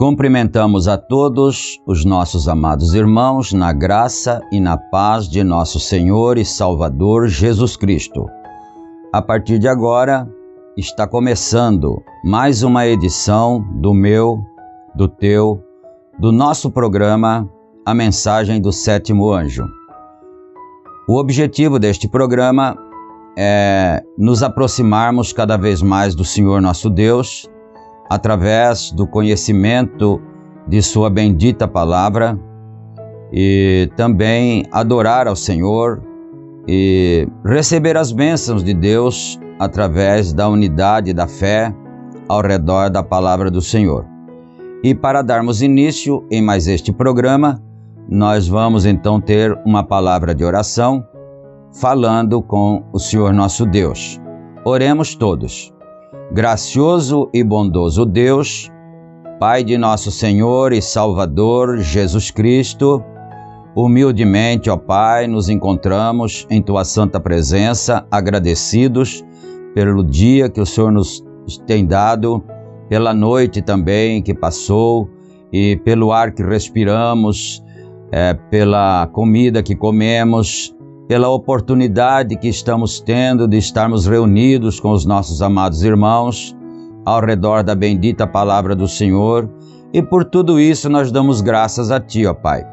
Cumprimentamos a todos os nossos amados irmãos na graça e na paz de nosso Senhor e Salvador Jesus Cristo. A partir de agora, está começando mais uma edição do meu, do teu, do nosso programa A Mensagem do Sétimo Anjo. O objetivo deste programa é nos aproximarmos cada vez mais do Senhor nosso Deus, através do conhecimento de sua bendita palavra, e também adorar ao Senhor e receber as bênçãos de Deus através da unidade da fé ao redor da palavra do Senhor. E para darmos início em mais este programa, nós vamos então ter uma palavra de oração falando com o Senhor nosso Deus. Oremos todos. Gracioso e bondoso Deus, Pai de nosso Senhor e Salvador Jesus Cristo, humildemente, ó Pai, nos encontramos em Tua santa presença, agradecidos pelo dia que o Senhor nos tem dado, pela noite também que passou e pelo ar que respiramos, pela comida que comemos, pela oportunidade que estamos tendo de estarmos reunidos com os nossos amados irmãos ao redor da bendita palavra do Senhor, e por tudo isso nós damos graças a Ti, ó Pai.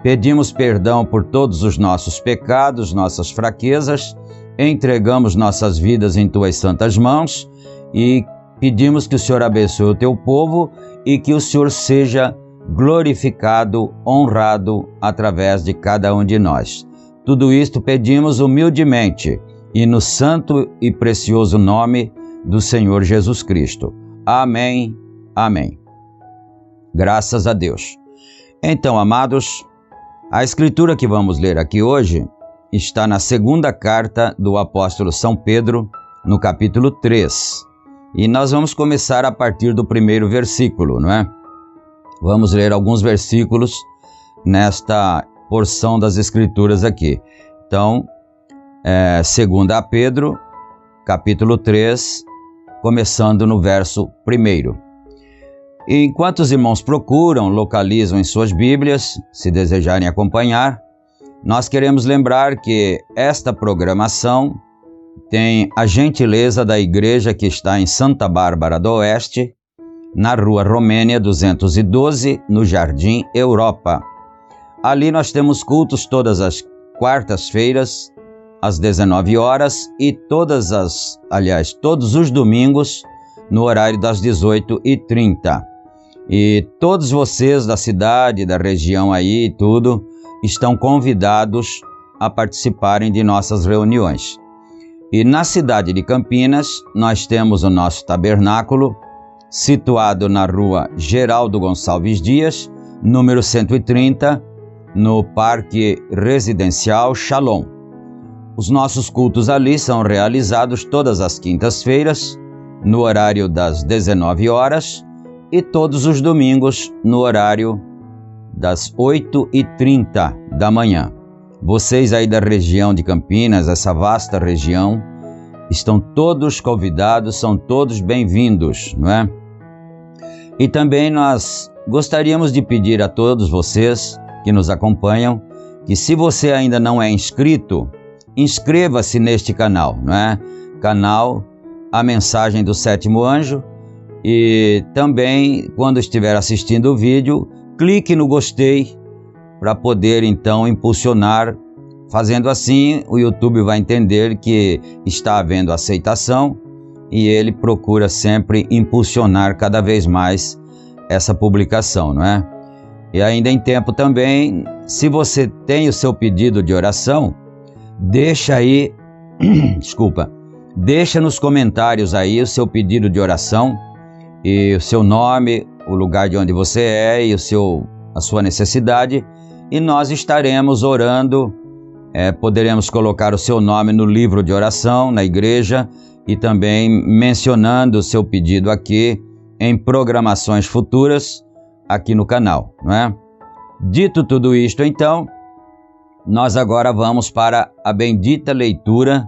Pedimos perdão por todos os nossos pecados, nossas fraquezas, entregamos nossas vidas em Tuas santas mãos e pedimos que o Senhor abençoe o Teu povo e que o Senhor seja glorificado, honrado através de cada um de nós. Tudo isto pedimos humildemente e no santo e precioso nome do Senhor Jesus Cristo. Amém, amém. Graças a Deus. Então, amados, a escritura que vamos ler aqui hoje está na segunda carta do apóstolo São Pedro, no capítulo 3. E nós vamos começar a partir do primeiro versículo, não é? Vamos ler alguns versículos nesta porção das escrituras aqui. Então, segunda a Pedro, capítulo 3, começando no verso 1. E enquanto os irmãos procuram, localizam em suas Bíblias, se desejarem acompanhar, nós queremos lembrar que esta programação tem a gentileza da igreja que está em Santa Bárbara do Oeste, na Rua Romênia 212, no Jardim Europa. Ali nós temos cultos todas as quartas-feiras, às 19 horas, e todos os domingos, no horário das 18h30. E todos vocês da cidade, da região aí e tudo, estão convidados a participarem de nossas reuniões. E na cidade de Campinas, nós temos o nosso tabernáculo, situado na Rua Geraldo Gonçalves Dias, número 130, no Parque Residencial Shalom. Os nossos cultos ali são realizados todas as quintas-feiras, no horário das 19 horas, e todos os domingos, no horário das 8h30 da manhã. Vocês aí da região de Campinas, essa vasta região, estão todos convidados, são todos bem-vindos, não é? E também nós gostaríamos de pedir a todos vocês que nos acompanham, que se você ainda não é inscrito, inscreva-se neste canal, não é? Canal A Mensagem do Sétimo Anjo. E também, quando estiver assistindo o vídeo, clique no gostei para poder então impulsionar. Fazendo assim, o YouTube vai entender que está havendo aceitação e ele procura sempre impulsionar cada vez mais essa publicação, não é? E ainda em tempo também, se você tem o seu pedido de oração, deixa aí, deixa nos comentários aí o seu pedido de oração e o seu nome, o lugar de onde você é e a sua necessidade, e nós estaremos orando. Poderemos colocar o seu nome no livro de oração, na igreja, e também mencionando o seu pedido aqui em programações futuras aqui no canal, não é? Dito tudo isto, então, nós agora vamos para a bendita leitura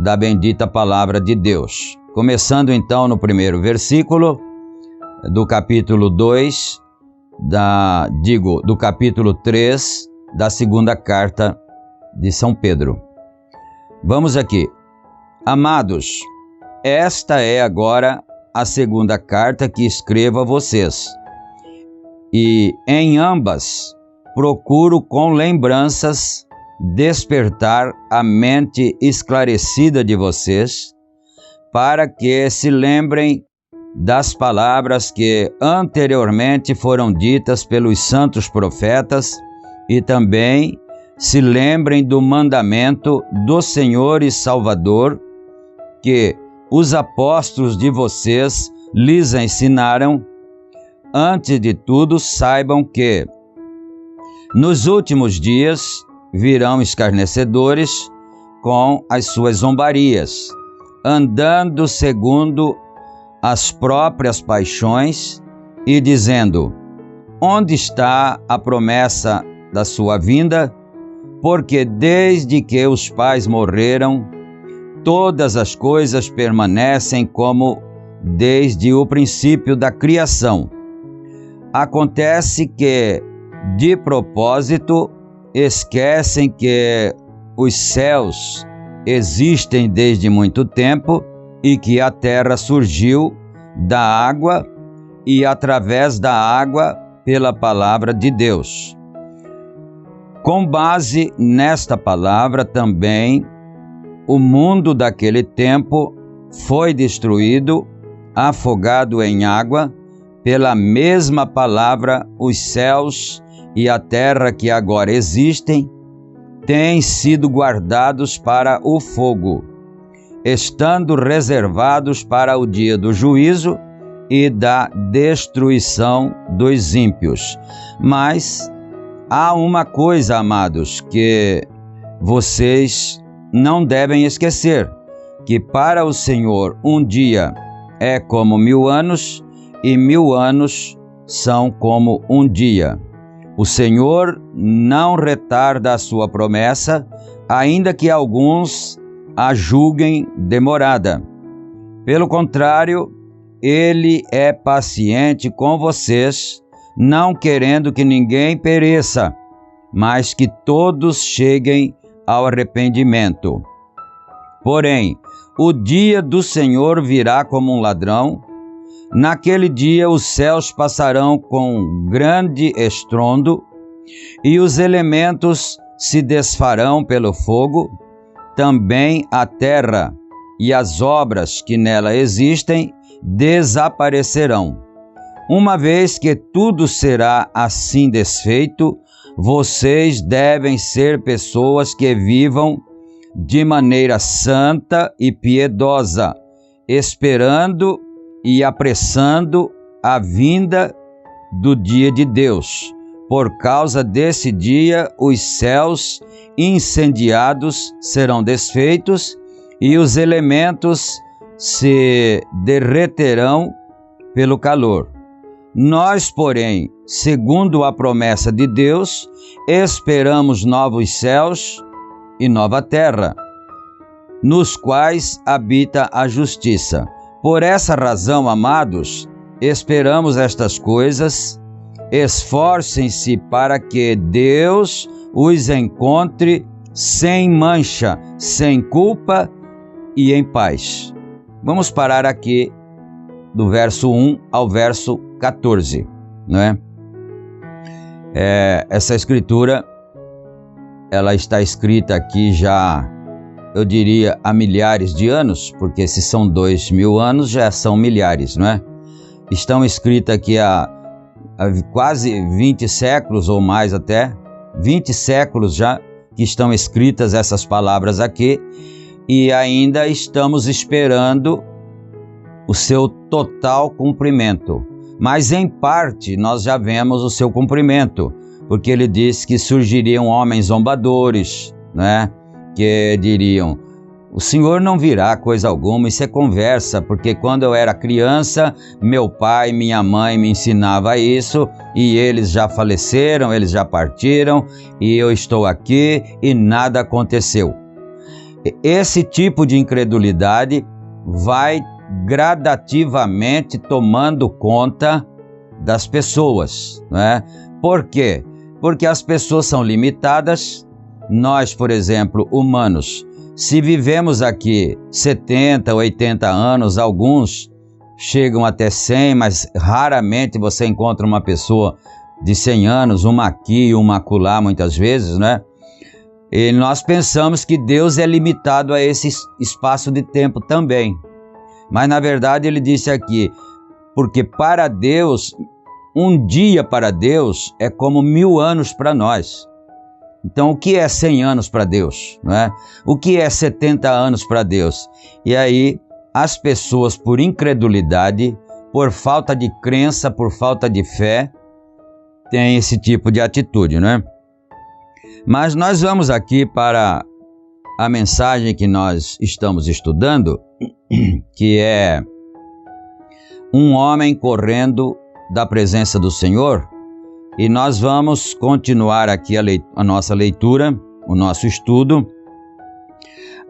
da bendita palavra de Deus. Começando então no primeiro versículo do capítulo 2, do capítulo 3 da segunda carta de São Pedro. Vamos aqui. Amados, esta é agora a segunda carta que escrevo a vocês, e em ambas procuro com lembranças despertar a mente esclarecida de vocês, para que se lembrem das palavras que anteriormente foram ditas pelos santos profetas e também se lembrem do mandamento do Senhor e Salvador que os apóstolos de vocês lhes ensinaram. Antes de tudo, saibam que nos últimos dias virão escarnecedores com as suas zombarias, andando segundo as próprias paixões e dizendo: onde está a promessa da sua vinda? Porque desde que os pais morreram, todas as coisas permanecem como desde o princípio da criação. Acontece que, de propósito, esquecem que os céus existem desde muito tempo e que a terra surgiu da água e através da água pela palavra de Deus. Com base nesta palavra também, o mundo daquele tempo foi destruído, afogado em água, pela mesma palavra, os céus e a terra que agora existem têm sido guardados para o fogo, estando reservados para o dia do juízo e da destruição dos ímpios. Mas há uma coisa, amados, que vocês não devem esquecer, que para o Senhor um dia é como 1000 anos, e 1000 anos são como um dia. O Senhor não retarda a sua promessa, ainda que alguns a julguem demorada. Pelo contrário, Ele é paciente com vocês, não querendo que ninguém pereça, mas que todos cheguem ao arrependimento. Porém, o dia do Senhor virá como um ladrão. Naquele dia os céus passarão com grande estrondo, e os elementos se desfarão pelo fogo, também a terra e as obras que nela existem desaparecerão. Uma vez que tudo será assim desfeito, vocês devem ser pessoas que vivam de maneira santa e piedosa, esperando e apressando a vinda do dia de Deus. Por causa desse dia, os céus incendiados serão desfeitos e os elementos se derreterão pelo calor. Nós, porém, segundo a promessa de Deus, esperamos novos céus e nova terra, nos quais habita a justiça. Por essa razão, amados, esperamos estas coisas. Esforcem-se para que Deus os encontre sem mancha, sem culpa e em paz. Vamos parar aqui do verso 1 ao verso 14, não é? Essa escritura, ela está escrita aqui já, eu diria, há milhares de anos, porque se são 2000 anos, já são milhares, não é? Estão escritas aqui há quase 20 séculos ou mais até, 20 séculos já que estão escritas essas palavras aqui, e ainda estamos esperando o seu total cumprimento. Mas em parte nós já vemos o seu cumprimento, porque ele diz que surgiriam homens zombadores, né? Que diriam: o Senhor não virá coisa alguma, isso é conversa, porque quando eu era criança, meu pai e minha mãe me ensinavam isso, e eles já faleceram, eles já partiram, e eu estou aqui e nada aconteceu. Esse tipo de incredulidade vai gradativamente tomando conta das pessoas, né? Por quê? Porque as pessoas são limitadas. Nós, por exemplo, humanos, se vivemos aqui 70, 80 anos, alguns chegam até 100, mas raramente você encontra uma pessoa de 100 anos, uma aqui e uma acolá, muitas vezes, né? E nós pensamos que Deus é limitado a esse espaço de tempo também. Mas na verdade ele disse aqui, porque para Deus, um dia para Deus é como 1000 anos para nós. Então o que é 100 anos para Deus, não é? O que é 70 anos para Deus? E aí as pessoas, por incredulidade, por falta de crença, por falta de fé, têm esse tipo de atitude, não é? Mas nós vamos aqui para a mensagem que nós estamos estudando, que é um homem correndo da presença do Senhor, e nós vamos continuar aqui a nossa leitura, o nosso estudo,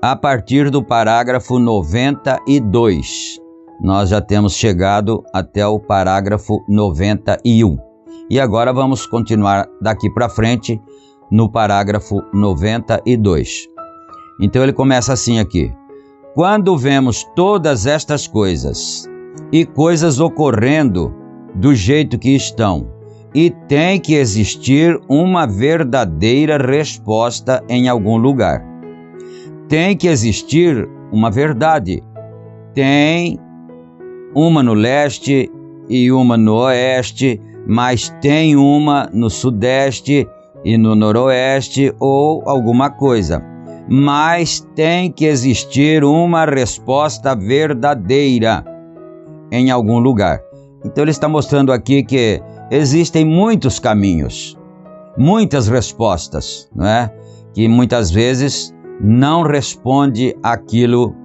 a partir do parágrafo 92. Nós já temos chegado até o parágrafo 91. E agora vamos continuar daqui para frente no parágrafo 92. Então ele começa assim aqui: quando vemos todas estas coisas e coisas ocorrendo do jeito que estão, e tem que existir uma verdadeira resposta em algum lugar. Tem que existir uma verdade. Tem uma no leste e uma no oeste, mas tem uma no sudeste e no noroeste ou alguma coisa. Mas tem que existir uma resposta verdadeira em algum lugar. Então ele está mostrando aqui que existem muitos caminhos, muitas respostas, não é? Que muitas vezes não responde aquilo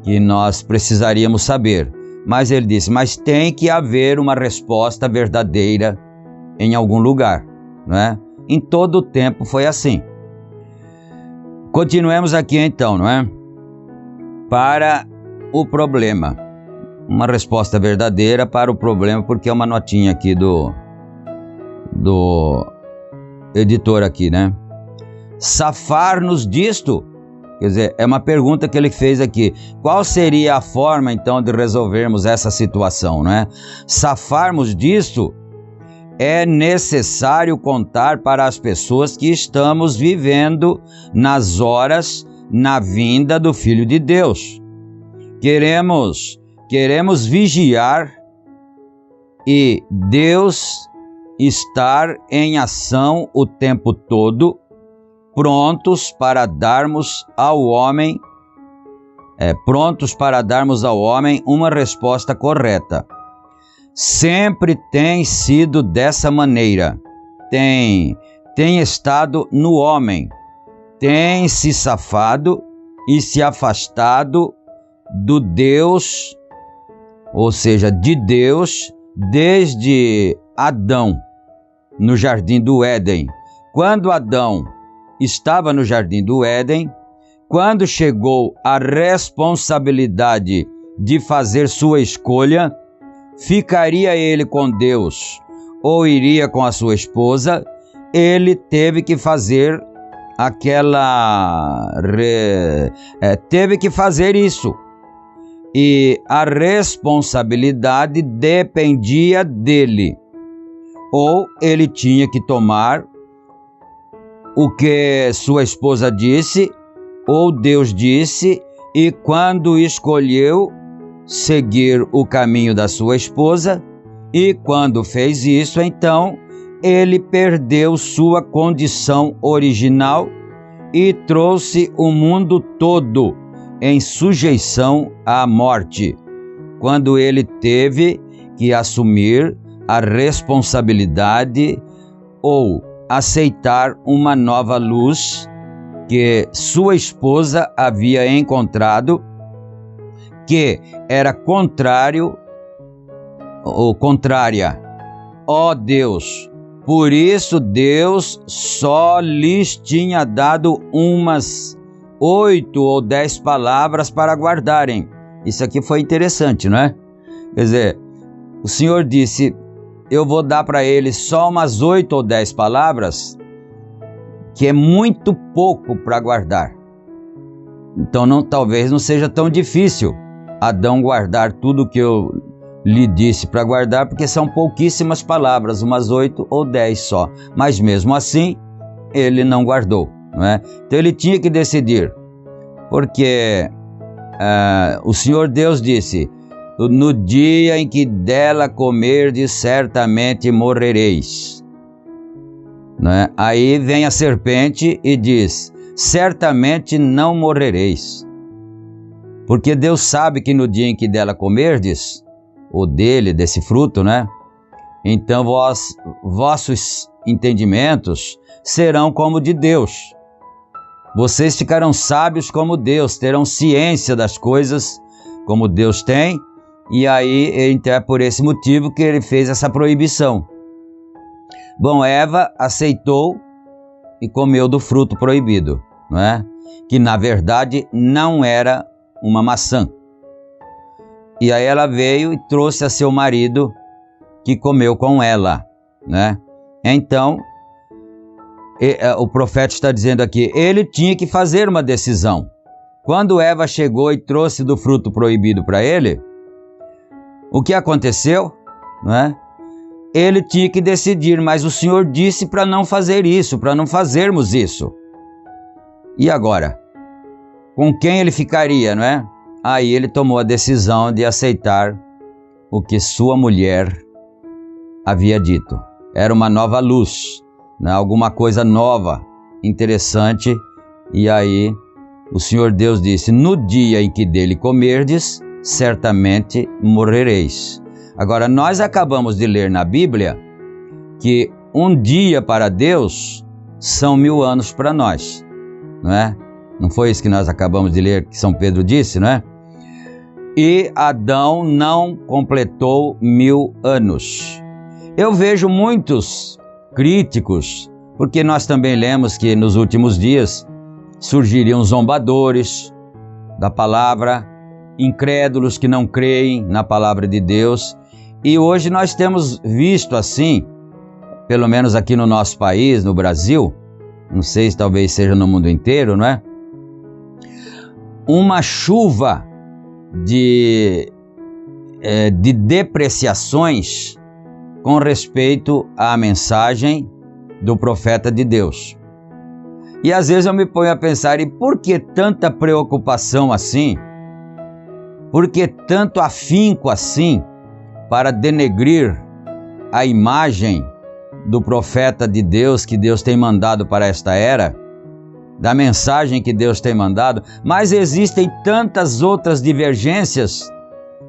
que nós precisaríamos saber. Mas ele disse, mas tem que haver uma resposta verdadeira em algum lugar, não é? Em todo o tempo foi assim. Continuemos aqui então, não é? Para o problema. Uma resposta verdadeira para o problema, porque é uma notinha aqui do editor aqui, né? Safar-nos disto? Quer dizer, é uma pergunta que ele fez aqui. Qual seria a forma, então, de resolvermos essa situação, não é? Safarmos disto, é necessário contar para as pessoas que estamos vivendo nas horas na vinda do Filho de Deus. Queremos vigiar e Deus estar em ação o tempo todo, prontos para darmos ao homem uma resposta correta. Sempre tem sido dessa maneira. Tem estado no homem. Tem se safado e se afastado do Deus, ou seja, de Deus, desde Adão, no jardim do Éden. Quando Adão estava no jardim do Éden, quando chegou a responsabilidade de fazer sua escolha, ficaria ele com Deus ou iria com a sua esposa, ele teve que fazer teve que fazer isso. E a responsabilidade dependia dele. Ou ele tinha que tomar o que sua esposa disse, ou Deus disse, e quando escolheu seguir o caminho da sua esposa, e quando fez isso, então ele perdeu sua condição original e trouxe o mundo todo em sujeição à morte, quando ele teve que assumir a responsabilidade ou aceitar uma nova luz que sua esposa havia encontrado, que era contrária. Ó Deus, por isso Deus só lhes tinha dado umas 8 ou 10 palavras para guardarem. Isso aqui foi interessante, não é? Quer dizer, o Senhor disse, eu vou dar para eles só umas 8 ou 10 palavras, que é muito pouco para guardar. Então talvez não seja tão difícil Adão guardar tudo que eu lhe disse para guardar, porque são pouquíssimas palavras, umas 8 ou 10 só. Mas mesmo assim, ele não guardou, não é? Então ele tinha que decidir, porque o Senhor Deus disse, no dia em que dela comerdes, certamente morrereis. Não é? Aí vem a serpente e diz, certamente não morrereis. Porque Deus sabe que no dia em que dela comerdes, ou desse fruto, né? Então vossos entendimentos serão como de Deus. Vocês ficarão sábios como Deus, terão ciência das coisas como Deus tem. E aí, então é por esse motivo que ele fez essa proibição. Bom, Eva aceitou e comeu do fruto proibido, não é? Que na verdade não era uma maçã. E aí ela veio e trouxe a seu marido, que comeu com ela, né? Então, o profeta está dizendo aqui, ele tinha que fazer uma decisão. Quando Eva chegou e trouxe do fruto proibido para ele, o que aconteceu, não é? Ele tinha que decidir, mas o Senhor disse para não fazer isso, para não fazermos isso. E agora? Com quem ele ficaria, não é? Aí ele tomou a decisão de aceitar o que sua mulher havia dito. Era uma nova luz, né? Alguma coisa nova, interessante. E aí o Senhor Deus disse: no dia em que dele comerdes, certamente morrereis. Agora, nós acabamos de ler na Bíblia que um dia para Deus são 1000 anos para nós, não é? Não foi isso que nós acabamos de ler, que São Pedro disse, não é? E Adão não completou 1000 anos. Eu vejo muitos críticos, porque nós também lemos que nos últimos dias surgiriam zombadores da palavra, incrédulos que não creem na palavra de Deus. E hoje nós temos visto assim, pelo menos aqui no nosso país, no Brasil, não sei se talvez seja no mundo inteiro, não é? Uma chuva de depreciações com respeito à mensagem do profeta de Deus. E às vezes eu me ponho a pensar, e por que tanta preocupação assim? Por que tanto afinco assim para denegrir a imagem do profeta de Deus que Deus tem mandado para esta era, da mensagem que Deus tem mandado? Mas existem tantas outras divergências.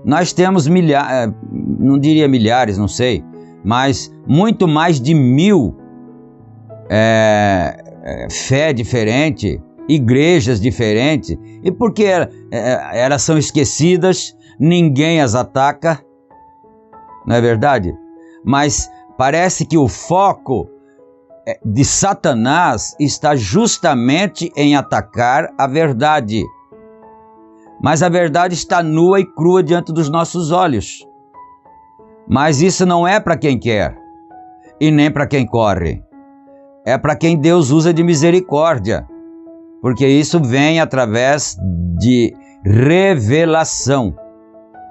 Nós temos milhares, não diria milhares, não sei, mas muito mais de 1000 fé diferente, igrejas diferentes. E porque elas são esquecidas, ninguém as ataca, não é verdade? Mas parece que o foco de Satanás está justamente em atacar a verdade. Mas a verdade está nua e crua diante dos nossos olhos. Mas isso não é para quem quer e nem para quem corre. É para quem Deus usa de misericórdia, porque isso vem através de revelação.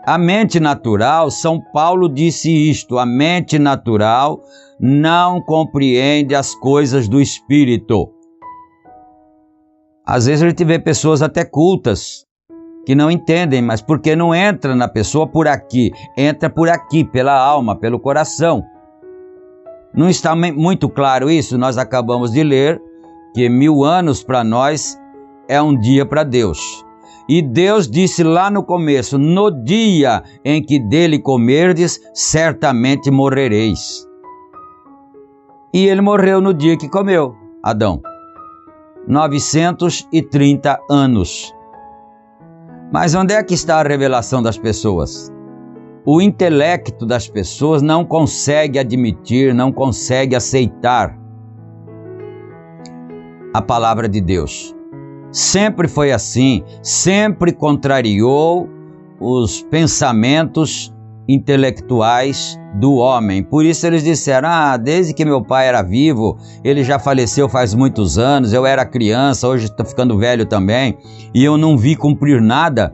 A mente natural, São Paulo disse isto, a mente natural não compreende as coisas do Espírito. Às vezes a gente vê pessoas até cultas, que não entendem, mas porque não entra na pessoa por aqui, entra por aqui, pela alma, pelo coração. Não está muito claro isso? Nós acabamos de ler que 1000 anos para nós é um dia para Deus. E Deus disse lá no começo: no dia em que dele comerdes, certamente morrereis. E ele morreu no dia que comeu, Adão. 930 anos. Mas onde é que está a revelação das pessoas? O intelecto das pessoas não consegue admitir, não consegue aceitar a palavra de Deus. Sempre foi assim, sempre contrariou os pensamentos intelectuais do homem. Por isso eles disseram: desde que meu pai era vivo, ele já faleceu faz muitos anos, eu era criança, hoje estou ficando velho também, e eu não vi cumprir nada.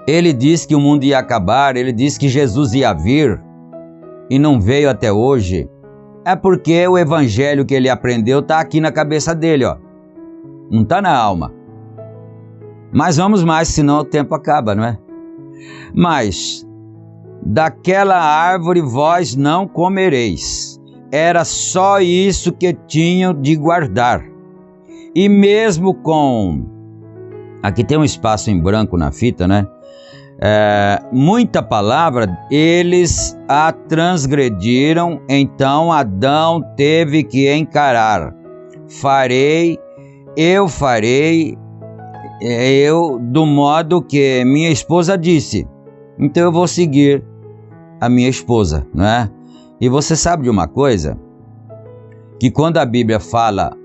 Ele disse que o mundo ia acabar, ele disse que Jesus ia vir, e não veio até hoje. É porque o evangelho que ele aprendeu está aqui na cabeça dele, ó. Não está na alma. Mas vamos mais, senão o tempo acaba, não é? Mas daquela árvore vós não comereis. Era só isso que tinham de guardar. E mesmo com... Aqui tem um espaço em branco na fita, né? Muita palavra, eles a transgrediram, então Adão teve que encarar. Eu farei do modo que minha esposa disse, então eu vou seguir a minha esposa, não é? E você sabe de uma coisa? Que quando a Bíblia fala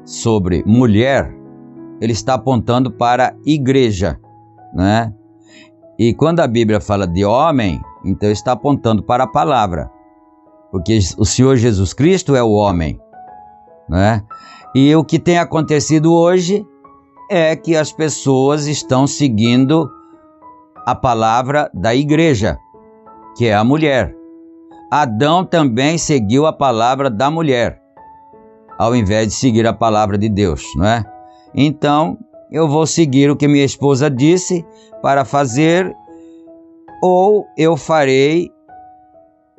sobre mulher, ele está apontando para a igreja, não é? E quando a Bíblia fala de homem, então está apontando para a palavra, porque o Senhor Jesus Cristo é o homem, não é? E o que tem acontecido hoje é que as pessoas estão seguindo a palavra da igreja, que é a mulher. Adão também seguiu a palavra da mulher, ao invés de seguir a palavra de Deus, não é? Então, eu vou seguir o que minha esposa disse para fazer ou eu farei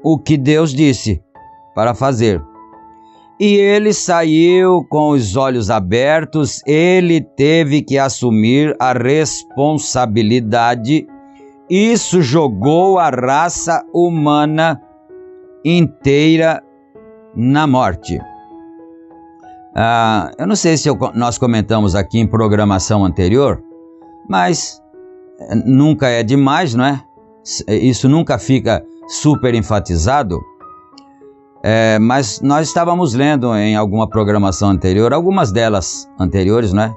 o que Deus disse para fazer. E ele saiu com os olhos abertos, ele teve que assumir a responsabilidade. Isso jogou a raça humana inteira na morte. Eu não sei se nós comentamos aqui em programação anterior, mas nunca é demais, não é? Isso nunca fica super enfatizado. Mas nós estávamos lendo em alguma programação anterior, algumas delas anteriores, não é?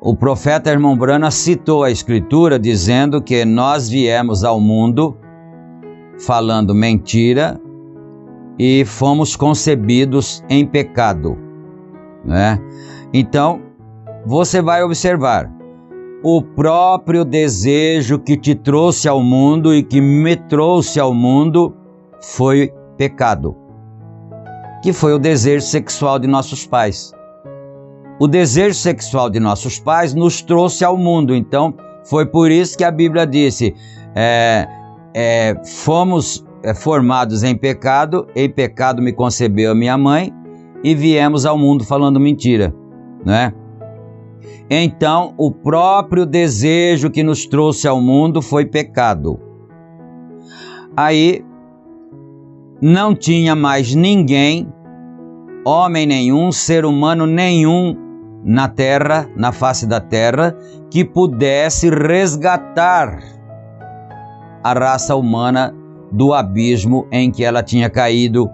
O profeta Irmão Brana citou a Escritura dizendo que nós viemos ao mundo falando mentira e fomos concebidos em pecado, né? Então, você vai observar, o próprio desejo que te trouxe ao mundo e que me trouxe ao mundo foi pecado, que foi o desejo sexual de nossos pais. O desejo sexual de nossos pais nos trouxe ao mundo, então foi por isso que a Bíblia disse, fomos formados em pecado me concebeu a minha mãe e viemos ao mundo falando mentira, né? Então, o próprio desejo que nos trouxe ao mundo foi pecado. Aí, não tinha mais ninguém, homem nenhum, ser humano nenhum na terra, na face da terra, que pudesse resgatar a raça humana do abismo em que ela tinha caído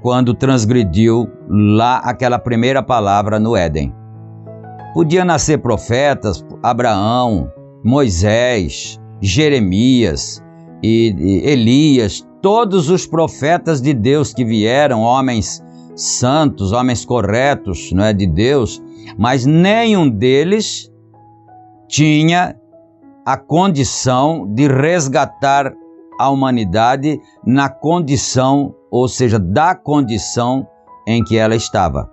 quando transgrediu lá aquela primeira palavra no Éden. Podia nascer profetas, Abraão, Moisés, Jeremias e Elias, todos os profetas de Deus que vieram, homens santos, homens corretos, não é, de Deus, mas nenhum deles tinha a condição de resgatar a humanidade na condição, ou seja, da condição em que ela estava.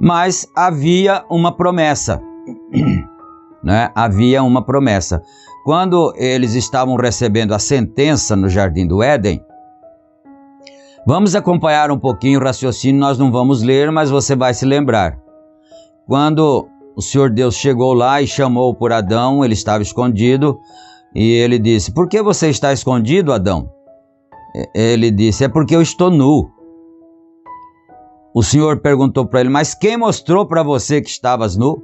Mas havia uma promessa, né? Havia uma promessa. Quando eles estavam recebendo a sentença no Jardim do Éden, vamos acompanhar um pouquinho o raciocínio, nós não vamos ler, mas você vai se lembrar. Quando o Senhor Deus chegou lá e chamou por Adão, ele estava escondido, e ele disse, por que você está escondido, Adão? Ele disse, é porque eu estou nu. O Senhor perguntou para ele, mas quem mostrou para você que estavas nu?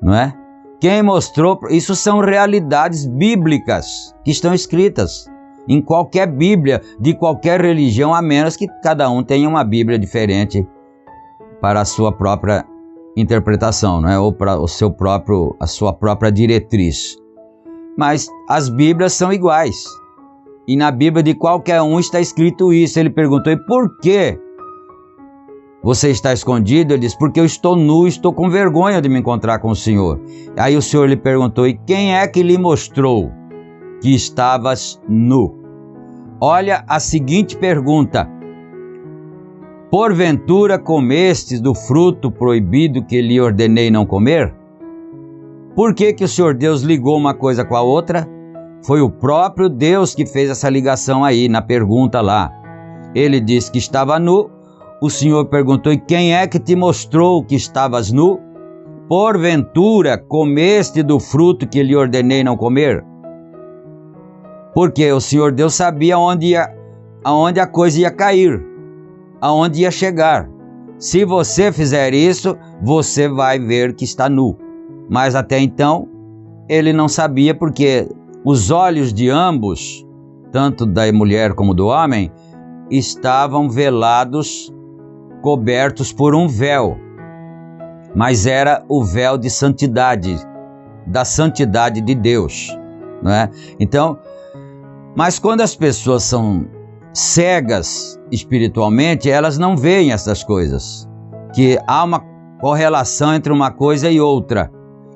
Não é? Quem mostrou? Isso são realidades bíblicas que estão escritas em qualquer Bíblia, de qualquer religião, a menos que cada um tenha uma Bíblia diferente para a sua própria interpretação, não é? Ou para a sua própria diretriz. Mas as Bíblias são iguais. E na Bíblia de qualquer um está escrito isso. Ele perguntou, e por que você está escondido? Ele disse, porque eu estou nu, estou com vergonha de me encontrar com o Senhor. Aí o Senhor lhe perguntou, e quem é que lhe mostrou que estavas nu? Olha a seguinte pergunta. Porventura comestes do fruto proibido que lhe ordenei não comer? Por que o Senhor Deus ligou uma coisa com a outra? Foi o próprio Deus que fez essa ligação aí, na pergunta lá. Ele disse que estava nu. O Senhor perguntou, e quem é que te mostrou que estavas nu? Porventura comeste do fruto que lhe ordenei não comer? Porque o Senhor Deus sabia aonde a coisa ia cair, aonde ia chegar. Se você fizer isso, você vai ver que está nu. Mas até então, ele não sabia, porque os olhos de ambos, tanto da mulher como do homem, estavam velados, cobertos por um véu. Mas era o véu de santidade, da santidade de Deus, não é? Então, mas quando as pessoas são cegas espiritualmente, elas não veem essas coisas, que há uma correlação entre uma coisa e outra.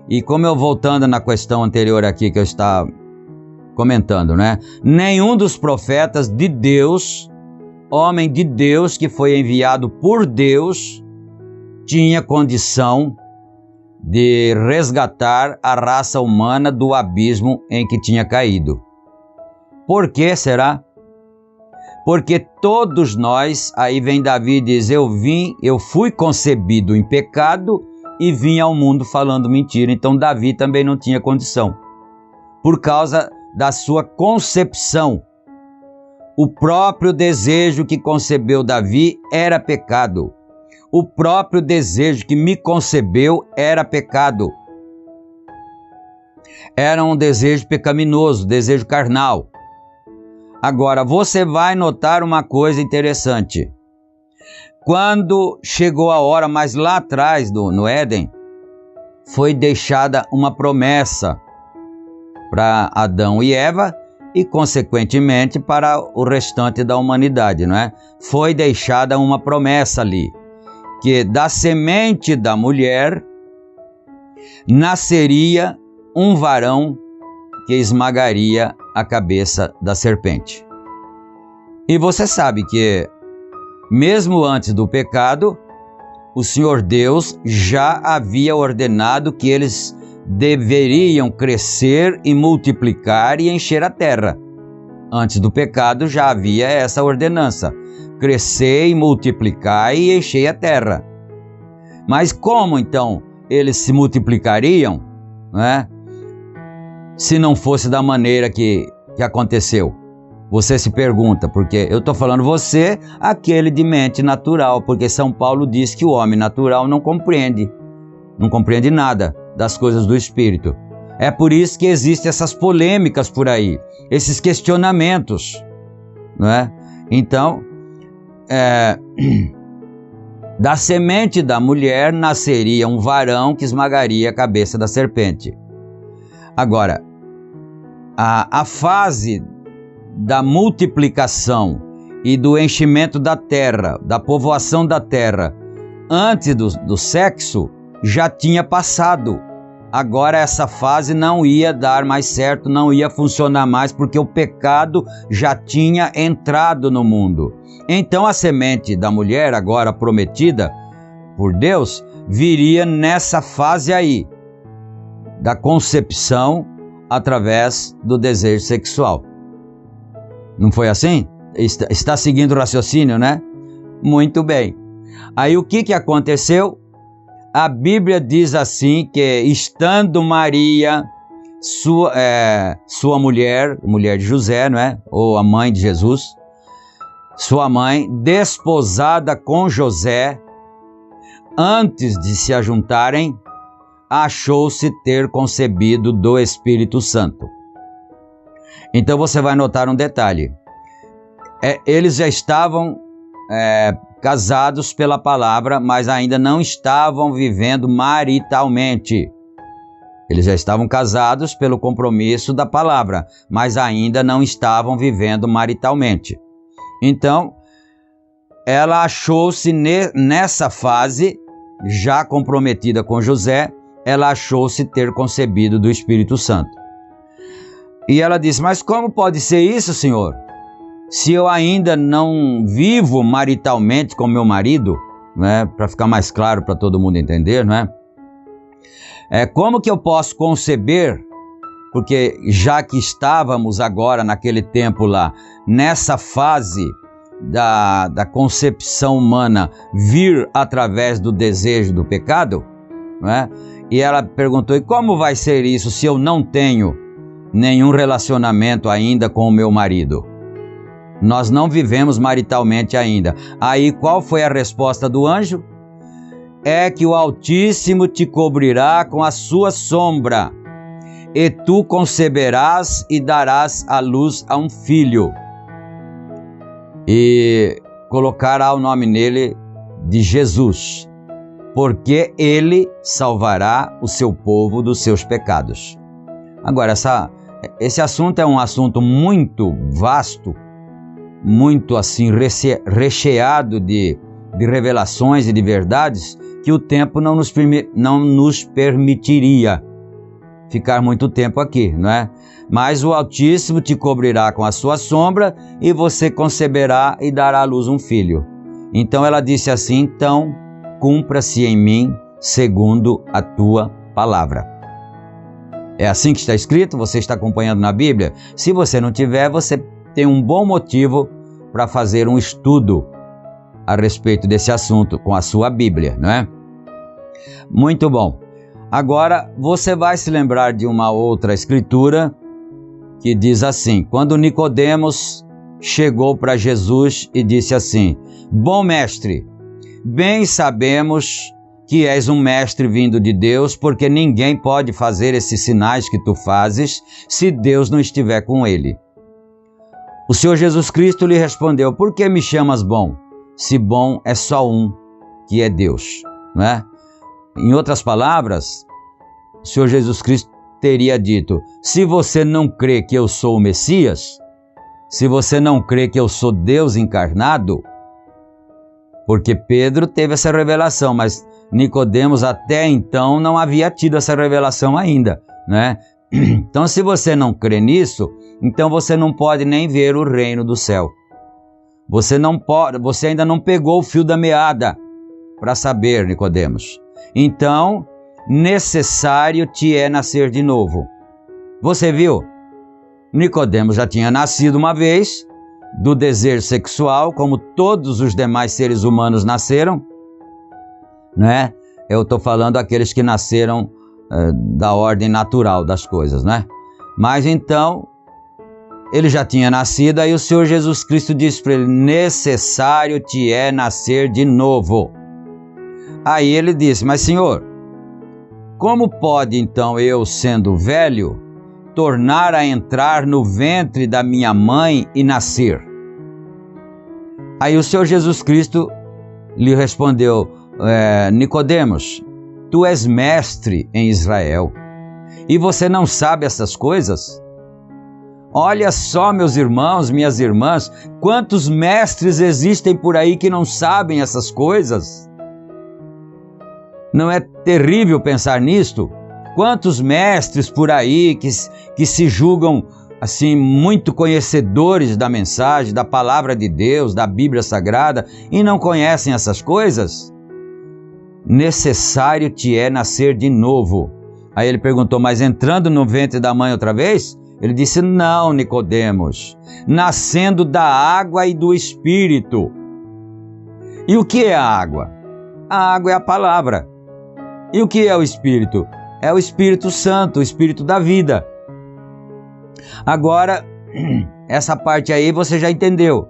E como eu voltando na questão anterior aqui que eu estava comentando, né? Nenhum dos profetas de Deus, homem de Deus que foi enviado por Deus, tinha condição de resgatar a raça humana do abismo em que tinha caído. Por que será? Porque todos nós, aí vem Davi e diz, eu fui concebido em pecado e vim ao mundo falando mentira. Então Davi também não tinha condição, por causa da sua concepção. O próprio desejo que concebeu Davi era pecado. O próprio desejo que me concebeu era pecado. Era um desejo pecaminoso, desejo carnal. Agora, você vai notar uma coisa interessante. Quando chegou a hora, mas lá atrás, no Éden, foi deixada uma promessa para Adão e Eva e, consequentemente, para o restante da humanidade, não é? Foi deixada uma promessa ali, que da semente da mulher nasceria um varão que esmagaria a cabeça da serpente. E você sabe que, mesmo antes do pecado, o Senhor Deus já havia ordenado que eles deveriam crescer e multiplicar e encher a terra. Antes do pecado já havia essa ordenança: crescer e multiplicar e encher a terra. Mas como então eles se multiplicariam, né, se não fosse da maneira que aconteceu? Você se pergunta, porque eu estou falando você, aquele de mente natural, porque São Paulo diz que o homem natural não compreende nada das coisas do Espírito. É por isso que existem essas polêmicas por aí, esses questionamentos, não é? Então, da semente da mulher nasceria um varão que esmagaria a cabeça da serpente. Agora, a fase da multiplicação e do enchimento da terra, da povoação da terra, antes do sexo, já tinha passado. Agora essa fase não ia dar mais certo, não ia funcionar mais, porque o pecado já tinha entrado no mundo. Então a semente da mulher, agora prometida por Deus, viria nessa fase aí, da concepção através do desejo sexual. Não foi assim? Está seguindo o raciocínio, né? Muito bem. Aí o que aconteceu? A Bíblia diz assim, que estando Maria, sua mulher de José, não é? Ou a mãe de Jesus, sua mãe, desposada com José, antes de se ajuntarem, achou-se ter concebido do Espírito Santo. Então você vai notar um detalhe. Eles já estavam casados pela palavra, mas ainda não estavam vivendo maritalmente. Eles já estavam casados pelo compromisso da palavra, mas ainda não estavam vivendo maritalmente. Então, ela achou-se nessa fase, já comprometida com José, ela achou-se ter concebido do Espírito Santo. E ela disse, mas como pode ser isso, Senhor? Se eu ainda não vivo maritalmente com meu marido, né, para ficar mais claro para todo mundo entender, não é? Como que eu posso conceber? Porque já que estávamos agora naquele tempo lá, nessa fase da concepção humana vir através do desejo do pecado, não é? E ela perguntou, e como vai ser isso se eu não tenho nenhum relacionamento ainda com o meu marido? Nós não vivemos maritalmente ainda. Aí qual foi a resposta do anjo? É que o Altíssimo te cobrirá com a sua sombra, e tu conceberás e darás à luz a um filho, e colocará o nome nele de Jesus, porque ele salvará o seu povo dos seus pecados. Agora, esse assunto é um assunto muito vasto, muito assim recheado de revelações e de verdades, que o tempo não nos permitiria ficar muito tempo aqui, não é? Mas o Altíssimo te cobrirá com a sua sombra, e você conceberá e dará à luz um filho. Então ela disse assim, então cumpra-se em mim segundo a tua palavra. É assim que está escrito? Você está acompanhando na Bíblia? Se você não tiver, você tem um bom motivo para fazer um estudo a respeito desse assunto com a sua Bíblia, não é? Muito bom. Agora, você vai se lembrar de uma outra escritura que diz assim: quando Nicodemos chegou para Jesus e disse assim: bom mestre, bem sabemos que és um mestre vindo de Deus, porque ninguém pode fazer esses sinais que tu fazes se Deus não estiver com ele. O Senhor Jesus Cristo lhe respondeu: por que me chamas bom, se bom é só um, que é Deus, não é? Em outras palavras, o Senhor Jesus Cristo teria dito: se você não crê que eu sou o Messias, se você não crê que eu sou Deus encarnado, porque Pedro teve essa revelação, mas Nicodemos até então não havia tido essa revelação ainda, né? Então, se você não crê nisso, então você não pode nem ver o reino do céu. Você ainda não pegou o fio da meada para saber, Nicodemos. Então, necessário te é nascer de novo. Você viu? Nicodemos já tinha nascido uma vez do desejo sexual, como todos os demais seres humanos nasceram, né? Eu estou falando daqueles que nasceram da ordem natural das coisas, né? Mas então, ele já tinha nascido, aí o Senhor Jesus Cristo disse para ele: necessário te é nascer de novo. Aí ele disse: mas Senhor, como pode então eu, sendo velho, tornar a entrar no ventre da minha mãe e nascer? Aí o Senhor Jesus Cristo lhe respondeu: Nicodemos, tu és mestre em Israel e você não sabe essas coisas? Olha só, meus irmãos, minhas irmãs, quantos mestres existem por aí que não sabem essas coisas? Não é terrível pensar nisto? Quantos mestres por aí que se julgam assim muito conhecedores da mensagem, da palavra de Deus, da Bíblia Sagrada, e não conhecem essas coisas? Necessário te é nascer de novo. Aí ele perguntou: mas entrando no ventre da mãe outra vez? Ele disse: não, Nicodemos, nascendo da água e do Espírito. E o que é a água? A água é a palavra. E o que é o Espírito? É o Espírito Santo, o Espírito da vida. Agora, essa parte aí você já entendeu.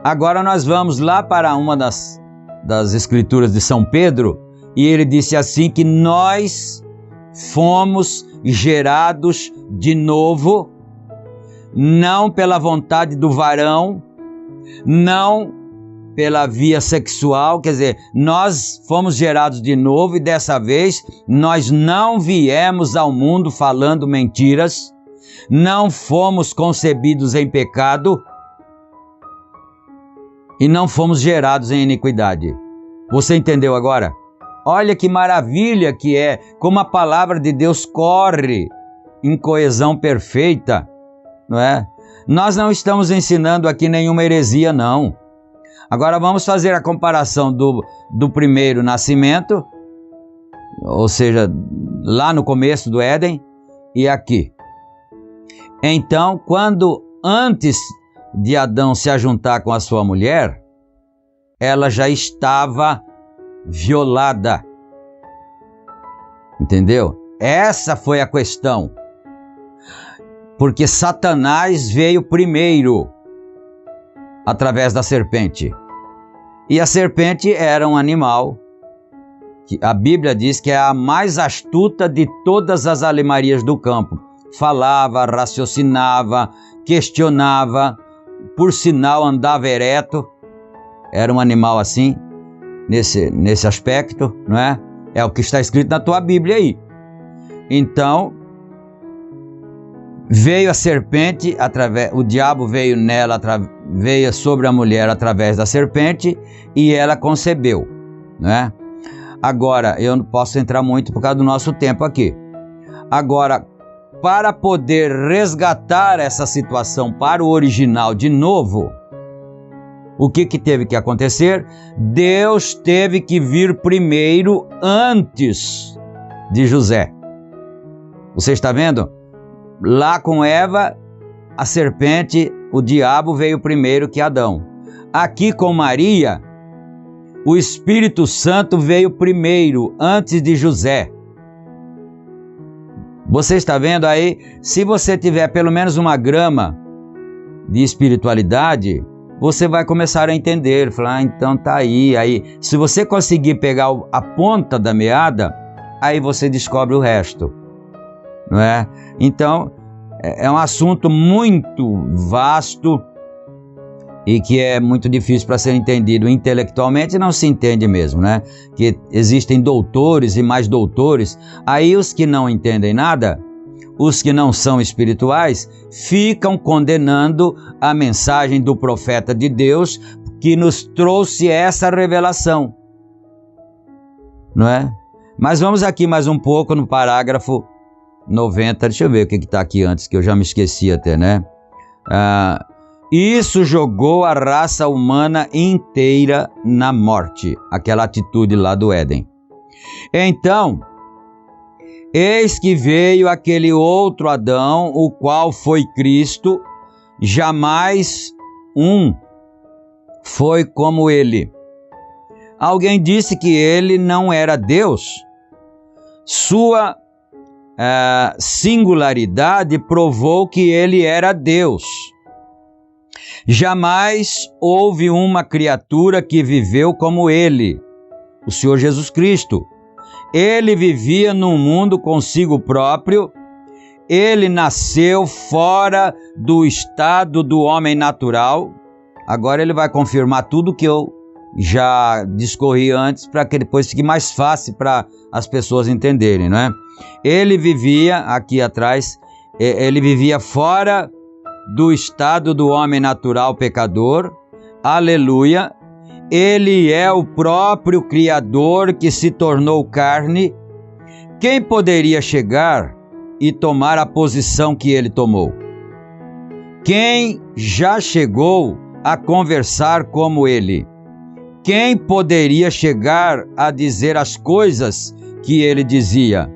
Agora nós vamos lá para uma das escrituras de São Pedro, e ele disse assim que nós fomos gerados de novo, não pela vontade do varão, não pela via sexual, quer dizer, nós fomos gerados de novo e dessa vez nós não viemos ao mundo falando mentiras, não fomos concebidos em pecado e não fomos gerados em iniquidade. Você entendeu agora? Olha que maravilha que é, como a palavra de Deus corre em coesão perfeita, não é? Nós não estamos ensinando aqui nenhuma heresia, não. Agora vamos fazer a comparação do primeiro nascimento, ou seja, lá no começo do Éden, e aqui. Então, quando antes de Adão se ajuntar com a sua mulher, ela já estava violada. Entendeu? Essa foi a questão. Porque Satanás veio primeiro, através da serpente. E a serpente era um animal que a Bíblia diz que é a mais astuta de todas as alimarias do campo. Falava, raciocinava, questionava, por sinal andava ereto. Era um animal assim, nesse aspecto, não é? É o que está escrito na tua Bíblia aí. Então, veio a serpente, o diabo veio nela, veio sobre a mulher através da serpente e ela concebeu, né? Agora, eu não posso entrar muito por causa do nosso tempo aqui. Agora, para poder resgatar essa situação para o original de novo, O que teve que acontecer? Deus teve que vir primeiro antes de José. Você está vendo? Lá com Eva, a serpente, o diabo veio primeiro que Adão. Aqui com Maria, o Espírito Santo veio primeiro, antes de José. Você está vendo aí? Se você tiver pelo menos uma grama de espiritualidade, você vai começar a entender. Falar, então tá aí. Se você conseguir pegar a ponta da meada, aí você descobre o resto. Não é? Então, é um assunto muito vasto e que é muito difícil para ser entendido intelectualmente, não se entende mesmo, né? Que existem doutores e mais doutores, aí os que não entendem nada, os que não são espirituais, ficam condenando a mensagem do profeta de Deus que nos trouxe essa revelação, não é? Mas vamos aqui mais um pouco no parágrafo 90, deixa eu ver o que está aqui antes, que eu já me esqueci até, né? Isso jogou a raça humana inteira na morte, aquela atitude lá do Éden. Então, eis que veio aquele outro Adão, o qual foi Cristo, jamais um foi como ele. Alguém disse que ele não era Deus. Sua singularidade provou que ele era Deus. Jamais houve uma criatura que viveu como ele, o Senhor Jesus Cristo. Ele vivia num mundo consigo próprio, ele nasceu fora do estado do homem natural. Agora ele vai confirmar tudo que eu já discorri antes, para que depois fique mais fácil para as pessoas entenderem, não é? Ele vivia, aqui atrás, ele vivia fora do estado do homem natural pecador, aleluia. Ele é o próprio Criador que se tornou carne. Quem poderia chegar e tomar a posição que ele tomou? Quem já chegou a conversar como ele? Quem poderia chegar a dizer as coisas que ele dizia?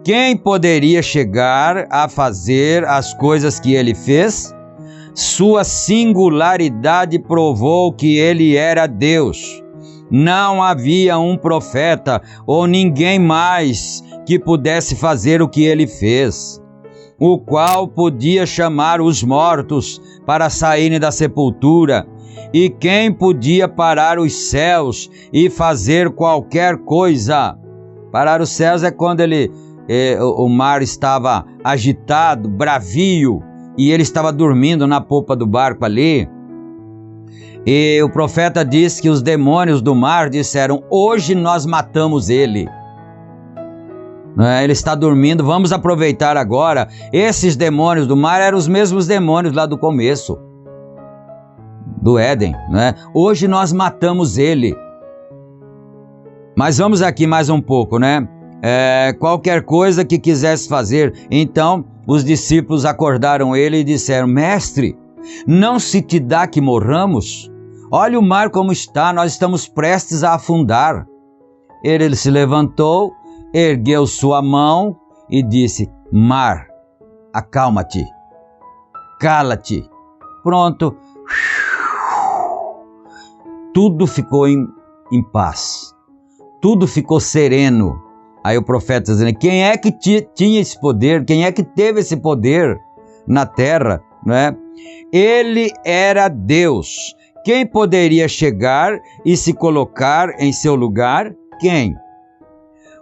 Quem poderia chegar a fazer as coisas que ele fez? Sua singularidade provou que ele era Deus. Não havia um profeta ou ninguém mais que pudesse fazer o que ele fez, o qual podia chamar os mortos para saírem da sepultura, e quem podia parar os céus e fazer qualquer coisa. Parar os céus é quando o mar estava agitado, bravio, e ele estava dormindo na popa do barco ali. E o profeta disse que os demônios do mar disseram: hoje nós matamos ele. Ele está dormindo, vamos aproveitar agora. Esses demônios do mar eram os mesmos demônios lá do começo, do Éden, né? Hoje nós matamos ele. Mas vamos aqui mais um pouco, né? Qualquer coisa que quisesse fazer. Então os discípulos acordaram ele e disseram: mestre, não se te dá que morramos? Olha o mar como está, nós estamos prestes a afundar. Ele se levantou, ergueu sua mão e disse: mar, acalma-te, cala-te. Pronto, tudo ficou em paz, tudo ficou sereno. Aí o profeta dizendo: quem é que tinha esse poder? Quem é que teve esse poder na terra? Não é? Ele era Deus. Quem poderia chegar e se colocar em seu lugar? Quem?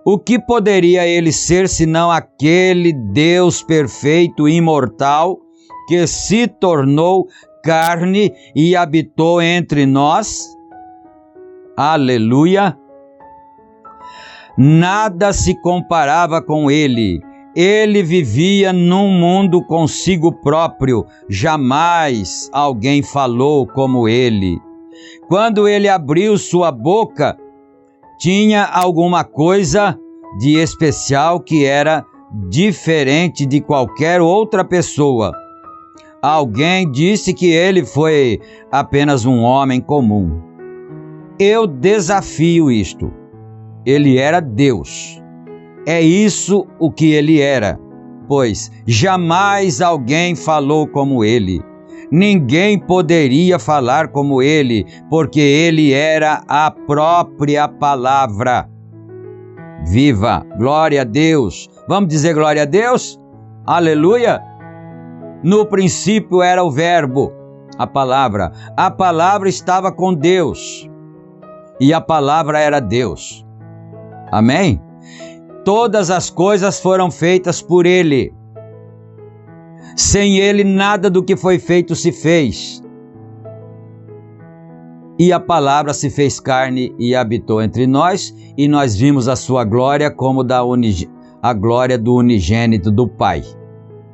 O que poderia ele ser senão aquele Deus perfeito e imortal que se tornou carne e habitou entre nós? Aleluia! Nada se comparava com ele. Ele vivia num mundo consigo próprio. Jamais alguém falou como ele. Quando ele abriu sua boca, tinha alguma coisa de especial que era diferente de qualquer outra pessoa. Alguém disse que ele foi apenas um homem comum. Eu desafio isto. Ele era Deus. É isso o que ele era, pois jamais alguém falou como ele. Ninguém poderia falar como ele, porque ele era a própria palavra. Viva! Glória a Deus! Vamos dizer glória a Deus? Aleluia! No princípio era o Verbo, a palavra. A palavra estava com Deus e a palavra era Deus. Amém? Todas as coisas foram feitas por Ele. Sem Ele, nada do que foi feito se fez. E a palavra se fez carne e habitou entre nós, e nós vimos a sua glória como a glória do unigênito do Pai.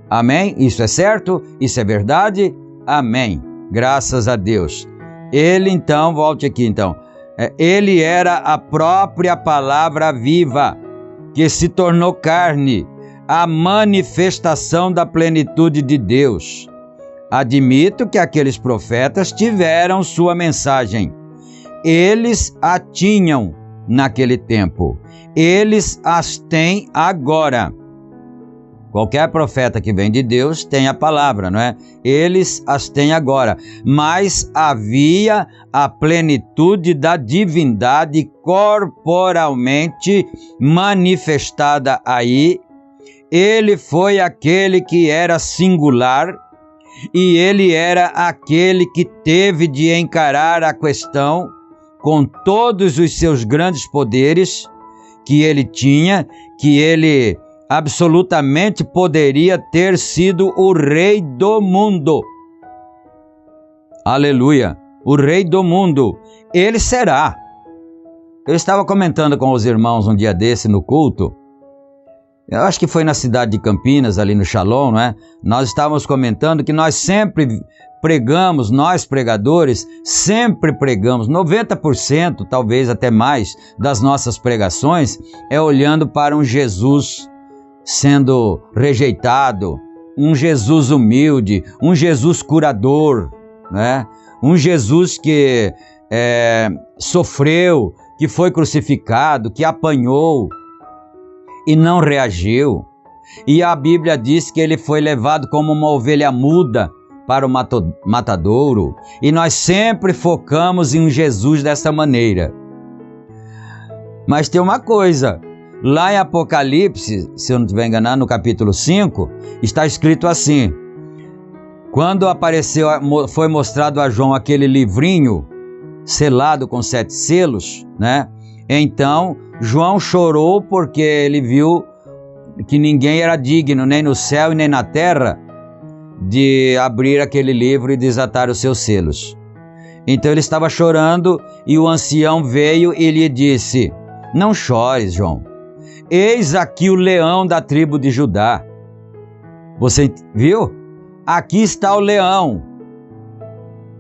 Amém? Isso é certo? Isso é verdade? Amém. Graças a Deus. Ele então, volte aqui então. Ele era a própria palavra viva, que se tornou carne, a manifestação da plenitude de Deus. Admito que aqueles profetas tiveram sua mensagem. Eles a tinham naquele tempo. Eles as têm agora. Qualquer profeta que vem de Deus tem a palavra, não é? Eles as têm agora. Mas havia a plenitude da divindade corporalmente manifestada aí. Ele foi aquele que era singular e ele era aquele que teve de encarar a questão com todos os seus grandes poderes que ele tinha, que ele absolutamente poderia ter sido o rei do mundo. Aleluia! O rei do mundo. Ele será. Eu estava comentando com os irmãos um dia desse no culto. Eu acho que foi na cidade de Campinas, ali no Shalom, não é? Nós estávamos comentando que nós sempre pregamos, nós pregadores, sempre pregamos, 90%, talvez até mais, das nossas pregações, é olhando para um Jesus sendo rejeitado, um Jesus humilde, um Jesus curador, né? Um Jesus que sofreu, que foi crucificado, que apanhou e não reagiu. E a Bíblia diz que ele foi levado como uma ovelha muda para o matadouro. E nós sempre focamos em um Jesus dessa maneira. Mas tem uma coisa, lá em Apocalipse, se eu não estiver enganado, no capítulo 5, está escrito assim: quando foi mostrado a João aquele livrinho selado com 7 selos, né? Então João chorou porque ele viu que ninguém era digno, nem no céu e nem na terra, de abrir aquele livro e desatar os seus selos. Então ele estava chorando e o ancião veio e lhe disse: não chores, João. Eis aqui o leão da tribo de Judá. Você viu? Aqui está o leão.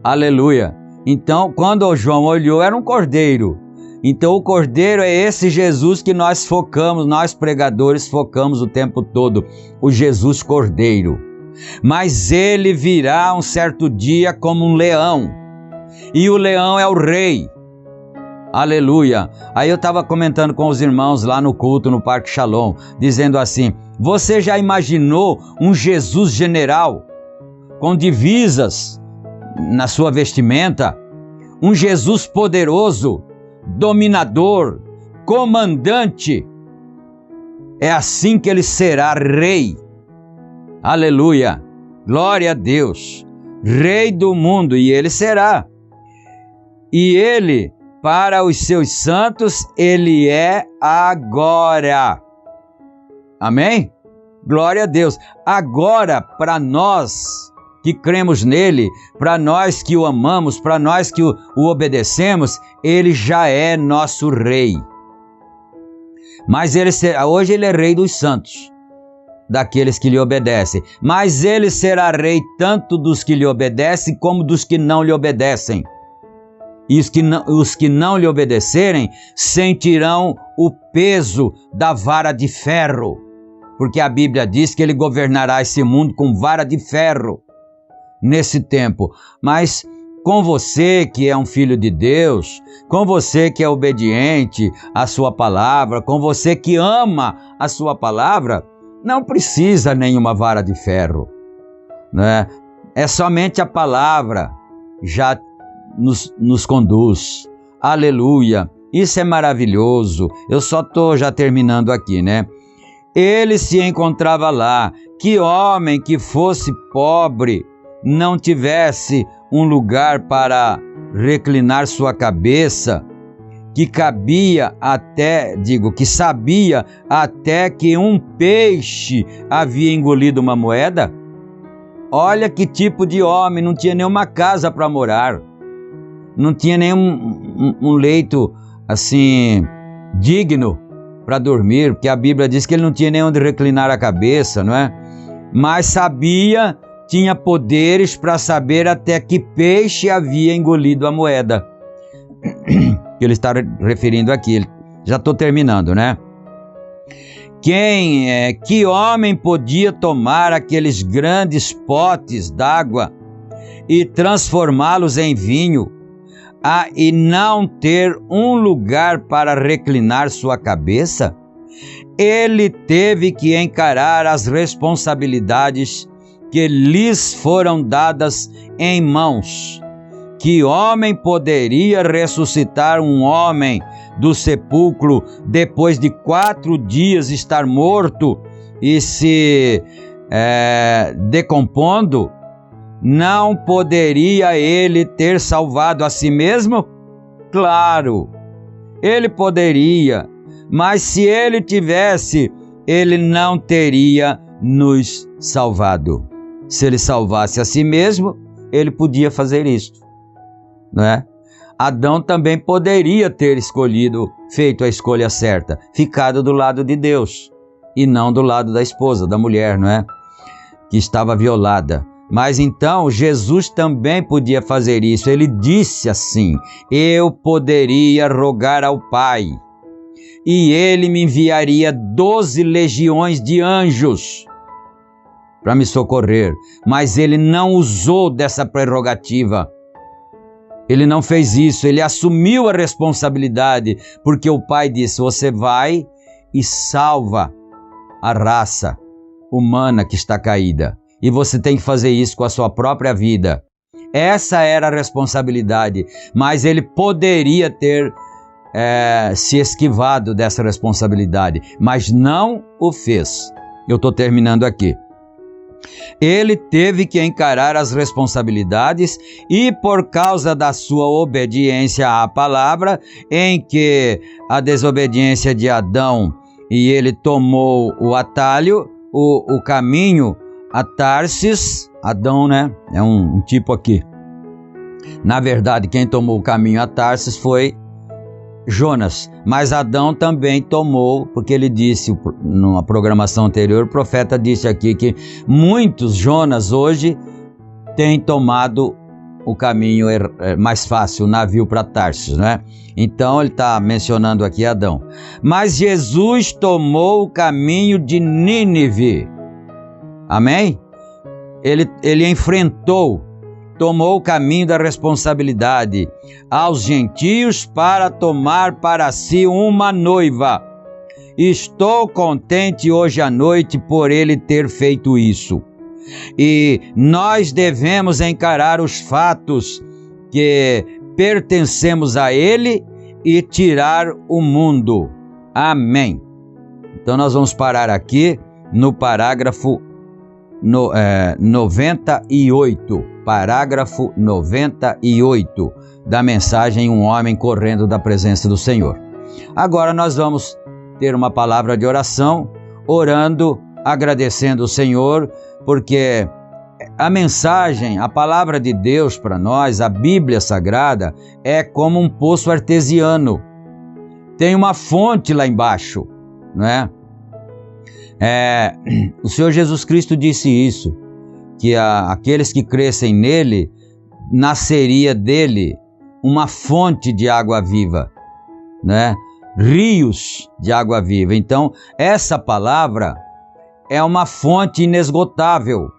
Aleluia. Então, quando o João olhou, era um cordeiro. Então, o cordeiro é esse Jesus que nós focamos, nós pregadores focamos o tempo todo, o Jesus cordeiro. Mas ele virá um certo dia como um leão. E o leão é o rei. Aleluia. Aí eu estava comentando com os irmãos lá no culto, no Parque Shalom, dizendo assim: você já imaginou um Jesus general, com divisas na sua vestimenta? Um Jesus poderoso, dominador, comandante? É assim que ele será rei. Aleluia. Glória a Deus. Rei do mundo, e ele será. E ele, para os seus santos, ele é agora. Amém? Glória a Deus. Agora, para nós que cremos nele, para nós que o amamos, para nós que o obedecemos, ele já é nosso rei. Mas hoje ele é rei dos santos, daqueles que lhe obedecem. Mas ele será rei tanto dos que lhe obedecem como dos que não lhe obedecem. E os que não lhe obedecerem sentirão o peso da vara de ferro, porque a Bíblia diz que ele governará esse mundo com vara de ferro. nesse tempo, mas com você que é um filho de Deus, com você que é obediente à sua palavra, com você que ama a sua palavra, não precisa nenhuma vara de ferro, né? É somente a palavra já nos conduz. Aleluia! Isso é maravilhoso. Eu só estou já terminando aqui, né? Ele se encontrava lá. Que homem que fosse pobre, não tivesse um lugar para reclinar sua cabeça, que sabia até que um peixe havia engolido uma moeda? Olha que tipo de homem, não tinha nenhuma casa para morar, não tinha nenhum um leito assim digno para dormir, porque a Bíblia diz que ele não tinha nem onde reclinar a cabeça, não é? Mas sabia, tinha poderes para saber até que peixe havia engolido a moeda. Que ele está referindo aqui, já estou terminando, né? Que homem podia tomar aqueles grandes potes d'água e transformá-los em vinho, e não ter um lugar para reclinar sua cabeça? Ele teve que encarar as responsabilidades que lhes foram dadas em mãos. Que homem poderia ressuscitar um homem do sepulcro depois de 4 dias estar morto e se decompondo? Não poderia ele ter salvado a si mesmo? Claro, ele poderia, mas se ele tivesse, ele não teria nos salvado. Se ele salvasse a si mesmo, ele podia fazer isso, não é? Adão também poderia ter feito a escolha certa, ficado do lado de Deus e não do lado da esposa, da mulher, não é? Que estava violada. Mas então Jesus também podia fazer isso. Ele disse assim: eu poderia rogar ao Pai e ele me enviaria 12 legiões de anjos para me socorrer. Mas ele não usou dessa prerrogativa. Ele não fez isso, ele assumiu a responsabilidade, porque o Pai disse: você vai e salva a raça humana que está caída. E você tem que fazer isso com a sua própria vida. Essa era a responsabilidade, mas ele poderia ter se esquivado dessa responsabilidade, mas não o fez. Eu estou terminando aqui. Ele teve que encarar as responsabilidades e, por causa da sua obediência à palavra, em que a desobediência de Adão, e ele tomou o atalho, o caminho a Tarsis. Adão, né? É um tipo aqui. Na verdade, quem tomou o caminho a Tarsis foi Jonas, mas Adão também tomou, porque ele disse, numa programação anterior, o profeta disse aqui que muitos Jonas hoje têm tomado o caminho mais fácil, o navio para Tarsis, né? Então ele está mencionando aqui Adão. Mas Jesus tomou o caminho de Nínive. Amém? Ele enfrentou, tomou o caminho da responsabilidade aos gentios para tomar para si uma noiva. Estou contente hoje à noite por ele ter feito isso. E nós devemos encarar os fatos que pertencemos a ele e tirar o mundo. Amém. Então nós vamos parar aqui no parágrafo 98, parágrafo 98 da mensagem Um Homem Correndo da Presença do Senhor. Agora nós vamos ter uma palavra de oração, orando, agradecendo o Senhor, porque a mensagem, a palavra de Deus para nós, a Bíblia Sagrada, é como um poço artesiano. Tem uma fonte lá embaixo, não é? O Senhor Jesus Cristo disse isso, que aqueles que crescem nele, nasceria dele uma fonte de água viva, né? Rios de água viva. Então, essa palavra é uma fonte inesgotável.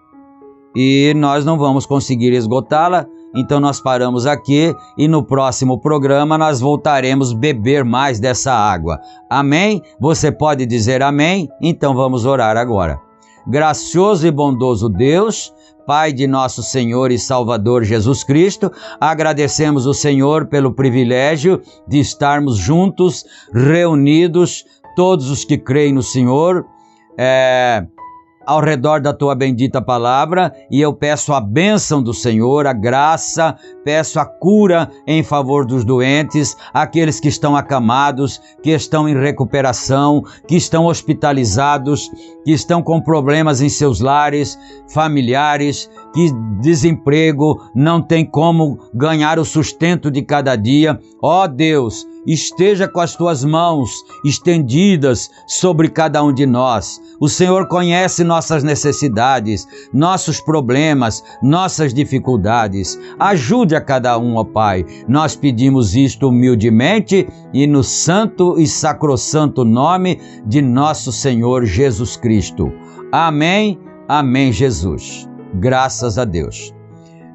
e nós não vamos conseguir esgotá-la, então nós paramos aqui e no próximo programa nós voltaremos a beber mais dessa água. Amém? Você pode dizer amém? Então vamos orar agora. Gracioso e bondoso Deus, Pai de nosso Senhor e Salvador Jesus Cristo, agradecemos o Senhor pelo privilégio de estarmos juntos, reunidos, todos os que creem no Senhor, ao redor da Tua bendita palavra, e eu peço a bênção do Senhor, a graça, peço a cura em favor dos doentes, aqueles que estão acamados, que estão em recuperação, que estão hospitalizados, que estão com problemas em seus lares, familiares, que desemprego, não tem como ganhar o sustento de cada dia. Ó Deus, esteja com as Tuas mãos estendidas sobre cada um de nós. O Senhor conhece nossas necessidades, nossos problemas, nossas dificuldades. Ajude a cada um, ó Pai. Nós pedimos isto humildemente e no santo e sacrossanto nome de nosso Senhor Jesus Cristo. Amém, amém, Jesus. Graças a Deus.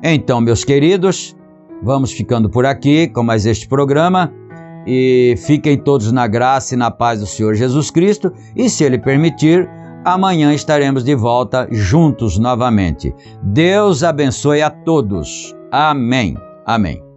Então, meus queridos, vamos ficando por aqui com mais este programa. E fiquem todos na graça e na paz do Senhor Jesus Cristo, e se Ele permitir, amanhã estaremos de volta juntos novamente. Deus abençoe a todos. Amém. Amém.